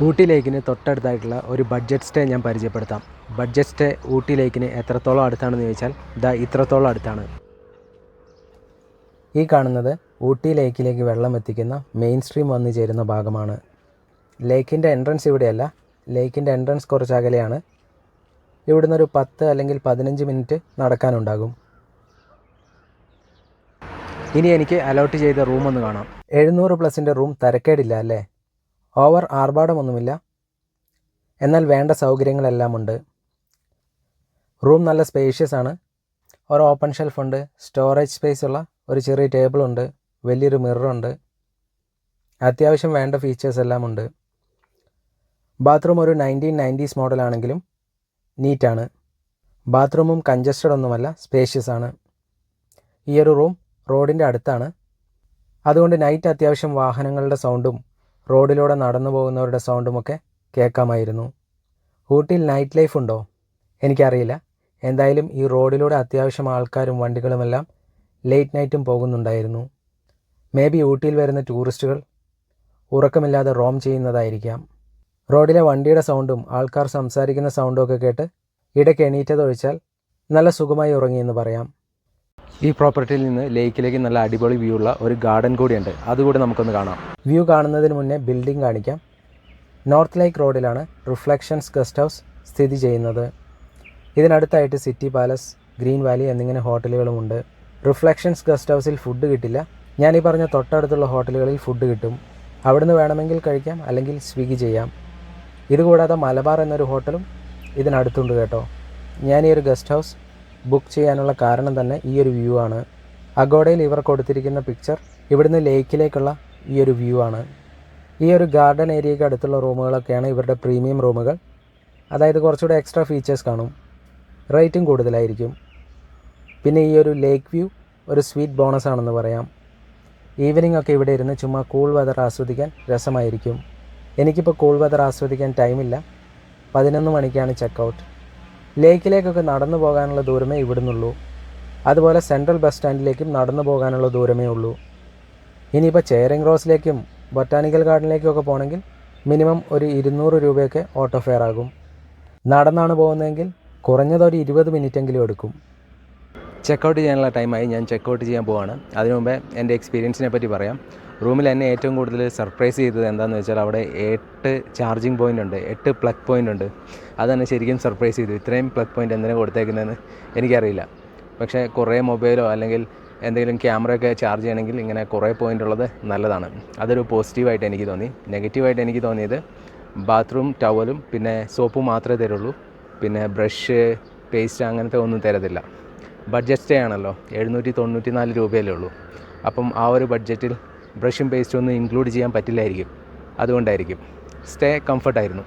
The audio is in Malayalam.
ഊട്ടി ലേക്കിന് തൊട്ടടുത്തായിട്ടുള്ള ഒരു ബഡ്ജറ്റ് സ്റ്റേ ഞാൻ പരിചയപ്പെടുത്താം. ബഡ്ജറ്റ് സ്റ്റേ ഊട്ടി ലേക്കിന് എത്രത്തോളം അടുത്താണെന്ന് ചോദിച്ചാൽ ഇത്രത്തോളം അടുത്താണ്. ഈ കാണുന്നത് ഊട്ടി ലേക്കിലേക്ക് വെള്ളം എത്തിക്കുന്ന മെയിൻ സ്ട്രീം വന്നു ചേരുന്ന ഭാഗമാണ്. ലേക്കിൻ്റെ എൻട്രൻസ് ഇവിടെയല്ല, ലേക്കിൻ്റെ എൻട്രൻസ് കുറച്ച് അകലെയാണ്. ഇവിടുന്ന് ഒരു 10 അല്ലെങ്കിൽ 15 മിനിറ്റ് നടക്കാനുണ്ടാകും. ഇനി എനിക്ക് അലോട്ട് ചെയ്ത റൂം ഒന്ന് കാണാം. 700+ റൂം തരക്കേടില്ല അല്ലേ? ഓവർ ആർഭാടമൊന്നുമില്ല, എന്നാൽ വേണ്ട സൗകര്യങ്ങളെല്ലാം ഉണ്ട്. റൂം നല്ല സ്പേഷ്യസ് ആണ്. ഒരു ഓപ്പൺ ഷെൽഫുണ്ട്, സ്റ്റോറേജ് സ്പേസ് ഉള്ള ഒരു ചെറിയ ടേബിളുണ്ട്, വലിയൊരു മിററുണ്ട്. അത്യാവശ്യം വേണ്ട ഫീച്ചേഴ്സ് എല്ലാം ഉണ്ട്. ബാത്റൂം ഒരു 1990s മോഡലാണെങ്കിലും നീറ്റാണ്. ബാത്റൂമും കൺജസ്റ്റഡ് ഒന്നുമല്ല, സ്പേഷ്യസ് ആണ്. ഈ ഒരു റൂം റോഡിൻ്റെ അടുത്താണ്. അതുകൊണ്ട് നൈറ്റ് അത്യാവശ്യം വാഹനങ്ങളുടെ സൗണ്ടും റോഡിലൂടെ നടന്നു പോകുന്നവരുടെ സൗണ്ടുമൊക്കെ കേൾക്കാമായിരുന്നു. ഊട്ടിയിൽ നൈറ്റ് ലൈഫ് ഉണ്ടോ? എനിക്കറിയില്ല. എന്തായാലും ഈ റോഡിലൂടെ അത്യാവശ്യം ആൾക്കാരും വണ്ടികളുമെല്ലാം ലേറ്റ് നൈറ്റും പോകുന്നുണ്ടായിരുന്നു. മേ ബി ഊട്ടിയിൽ വരുന്ന ടൂറിസ്റ്റുകൾ ഉറക്കമില്ലാതെ റോം ചെയ്യുന്നതായിരിക്കാം. റോഡിലെ വണ്ടിയുടെ സൗണ്ടും ആൾക്കാർ സംസാരിക്കുന്ന സൗണ്ടും ഒക്കെ കേട്ട് ഇടയ്ക്ക് എണീറ്റതൊഴിച്ചാൽ നല്ല സുഖമായി ഉറങ്ങിയെന്ന് പറയാം. ഈ പ്രോപ്പർട്ടിയിൽ നിന്ന് ലേക്കിലേക്ക് നല്ല അടിപൊളി വ്യൂ ഉള്ള ഒരു ഗാർഡൻ കൂടിയുണ്ട്. അതുകൂടി നമുക്കൊന്ന് കാണാം. വ്യൂ കാണുന്നതിന് മുന്നേ ബിൽഡിംഗ് കാണിക്കാം. നോർത്ത് ലേക്ക് റോഡിലാണ് റിഫ്ലക്ഷൻസ് ഗസ്റ്റ് ഹൗസ് സ്ഥിതി ചെയ്യുന്നത്. ഇതിനടുത്തായിട്ട് സിറ്റി പാലസ്, ഗ്രീൻ വാലി എന്നിങ്ങനെ ഹോട്ടലുകളുമുണ്ട്. റിഫ്ലക്ഷൻസ് ഗസ്റ്റ് ഹൗസിൽ ഫുഡ് കിട്ടില്ല. ഞാനീ പറഞ്ഞ തൊട്ടടുത്തുള്ള ഹോട്ടലുകളിൽ ഫുഡ് കിട്ടും. അവിടുന്ന് വേണമെങ്കിൽ കഴിക്കാം, അല്ലെങ്കിൽ സ്വിഗ്ഗി ചെയ്യാം. ഇതുകൂടാതെ മലബാർ എന്നൊരു ഹോട്ടലും ഇതിനടുത്തുണ്ട് കേട്ടോ. ഞാൻ ഈ ഒരു ഗസ്റ്റ് ഹൗസ് ബുക്ക് ചെയ്യാനുള്ള കാരണം തന്നെ ഈ ഒരു വ്യൂ ആണ്. അഗോഡയിൽ ഇവർ കൊടുത്തിരിക്കുന്ന പിക്ചർ ഇവിടുന്ന് ലേക്കിലേക്കുള്ള ഈ ഒരു വ്യൂ ആണ്. ഈ ഒരു ഗാർഡൻ ഏരിയയ്ക്ക് അടുത്തുള്ള റൂമുകളൊക്കെയാണ് ഇവരുടെ പ്രീമിയം റൂമുകൾ. അതായത് കുറച്ചുകൂടെ എക്സ്ട്രാ ഫീച്ചേഴ്സ് കാണും, റേറ്റും കൂടുതലായിരിക്കും. പിന്നെ ഈ ഒരു ലേക്ക് വ്യൂ ഒരു സ്വീറ്റ് ബോണസ് ആണെന്ന് പറയാം. ഈവനിംഗ് ഒക്കെ ഇവിടെ ഇരുന്ന് ചുമ്മാ കൂൾ വെതർ ആസ്വദിക്കാൻ രസമായിരിക്കും. എനിക്കിപ്പോൾ കൂൾ വെതർ ആസ്വദിക്കാൻ ടൈമില്ല. 11 മണിക്കാണ് ചെക്കൗട്ട്. ലേക്കിലേക്കൊക്കെ നടന്നു പോകാനുള്ള ദൂരമേ ഇവിടുന്നുള്ളൂ. അതുപോലെ സെൻട്രൽ ബസ് സ്റ്റാൻഡിലേക്കും നടന്നു പോകാനുള്ള ദൂരമേ ഉള്ളൂ. ഇനിയിപ്പോൾ ചേരിങ് റോസിലേക്കും ബൊട്ടാനിക്കൽ ഗാർഡനിലേക്കും ഒക്കെ പോകണമെങ്കിൽ മിനിമം ഒരു 200 രൂപയൊക്കെ ഓട്ടോ ഫെയർ ആകും. നടന്നാണ് പോകുന്നതെങ്കിൽ കുറഞ്ഞതൊരു 20 മിനിറ്റെങ്കിലും എടുക്കും. ചെക്കൗട്ട് ചെയ്യാനുള്ള ടൈമായി. ഞാൻ ചെക്കൗട്ട് ചെയ്യാൻ പോവാണ്. അതിനു മുമ്പേ എൻ്റെ എക്സ്പീരിയൻസിനെ പറ്റി പറയാം. റൂമിൽ എന്നെ ഏറ്റവും കൂടുതൽ സർപ്രൈസ് ചെയ്തത് എന്താണെന്ന് വെച്ചാൽ അവിടെ 8 ചാർജിങ് പോയിൻ്റ് ഉണ്ട്, 8 പ്ലഗ് പോയിൻ്റ് ഉണ്ട്. അതെന്നെ ശരിക്കും സർപ്രൈസ് ചെയ്തു. ഇത്രയും പ്ലഗ് പോയിൻ്റ് എന്തിനാണ് കൊടുത്തേക്കുന്നതെന്ന് എനിക്കറിയില്ല. പക്ഷേ കുറേ മൊബൈലോ അല്ലെങ്കിൽ എന്തെങ്കിലും ക്യാമറയൊക്കെ ചാർജ് ചെയ്യണമെങ്കിൽ ഇങ്ങനെ കുറേ പോയിൻ്റ് ഉള്ളത് നല്ലതാണ്. അതൊരു പോസിറ്റീവായിട്ട് എനിക്ക് തോന്നി. നെഗറ്റീവായിട്ട് എനിക്ക് തോന്നിയത് ബാത്റൂം ടവലും പിന്നെ സോപ്പും മാത്രമേ തരുള്ളൂ. പിന്നെ ബ്രഷ്, പേസ്റ്റ് അങ്ങനത്തെ ഒന്നും തരത്തില്ല. ബഡ്ജറ്റ് സ്റ്റേ ആണല്ലോ, 794 രൂപയല്ലേ ഉള്ളൂ. അപ്പം ആ ഒരു ബഡ്ജറ്റിൽ ബ്രഷും പേസ്റ്റും ഒന്നും ഇൻക്ലൂഡ് ചെയ്യാൻ പറ്റില്ലായിരിക്കും. അതുകൊണ്ടായിരിക്കും. സ്റ്റേ കംഫർട്ടായിരുന്നു.